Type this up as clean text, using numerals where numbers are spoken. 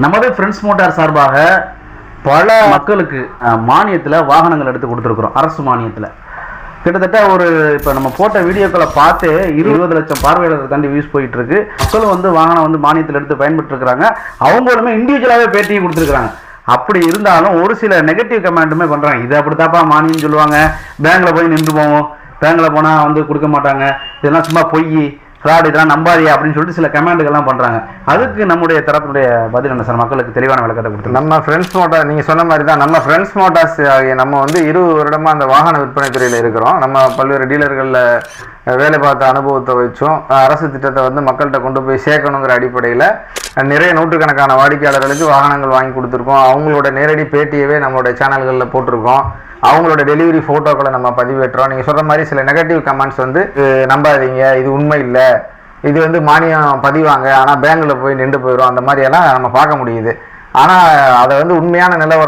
நமது friends motor சார்பாக பல மக்களுக்கு மானியத்தில் வாகனங்கள் எடுத்து கொடுத்துருக்குறோம். அரசு மானியத்தில் கிட்டத்தட்ட ஒரு இப்போ நம்ம போட்ட வீடியோக்களை பார்த்து 20 லட்சம் பார்வையாளர்கள் தாண்டி வியூஸ் போயிட்டு இருக்கு. மக்களும் வந்து வாகனம் வந்து மானியத்தில் எடுத்து பயன்பட்டு இருக்கிறாங்க. அவங்களுமே இண்டிவிஜுவலாகவே பேட்டியும் கொடுத்துருக்குறாங்க. அப்படி இருந்தாலும் ஒரு சில நெகட்டிவ் கமெண்ட்டுமே பண்ணுறாங்க. இது அப்படித்தாப்பா மானியம்னு சொல்லுவாங்க, பேங்க்கில் போய் நின்று போவோம், பேங்க்கில் போனால் வந்து கொடுக்க மாட்டாங்க, இதெல்லாம் சும்மா பொய் ஃப்ராட், இதெல்லாம் நம்பாதியா அப்படின்னு சொல்லிட்டு சில கமெண்ட்டுகள்லாம் பண்ணுறாங்க. அதுக்கு நம்முடைய தரப்புடைய பதில் என்ன சார்? மக்களுக்கு தெளிவான விளக்கத்தை கொடுத்து நம்ம ஃப்ரெண்ட்ஸ் மோட்டார் நீங்கள் சொன்ன மாதிரி தான் நம்ம ஃப்ரெண்ட்ஸ் மோட்டார்ஸ் நம்ம வந்து 20 வருடமாக அந்த வாகன விற்பனை துறையில் இருக்கிறோம். நம்ம பல்வேறு டீலர்களில் வேலை பார்த்த அனுபவத்தை வச்சும் அரசு திட்டத்தை வந்து மக்கள்கிட்ட கொண்டு போய் சேர்க்கணுங்கிற அடிப்படையில் நிறைய நூற்றுக்கணக்கான வாடிக்கையாளர்களுக்கு வாகனங்கள் வாங்கி கொடுத்துருக்கோம். அவங்களோட நேரடி பேட்டியவே நம்மளுடைய சேனல்களில் போட்டிருக்கோம். அவங்களோட டெலிவரி ஃபோட்டோக்களை நம்ம பதிவேற்றோம். நீங்கள் சொல்கிற மாதிரி சில நெகட்டிவ் கமெண்ட்ஸ் வந்து நம்பாதீங்க, இது உண்மை இல்லை, இது வந்து மானியம் பதிவாங்க ஆனால் பேங்கில் போய் நின்று போயிடும், அந்த மாதிரியெல்லாம் நம்ம பார்க்க முடியுது. ஆனால் அதை வந்து உண்மையான நிலவரம்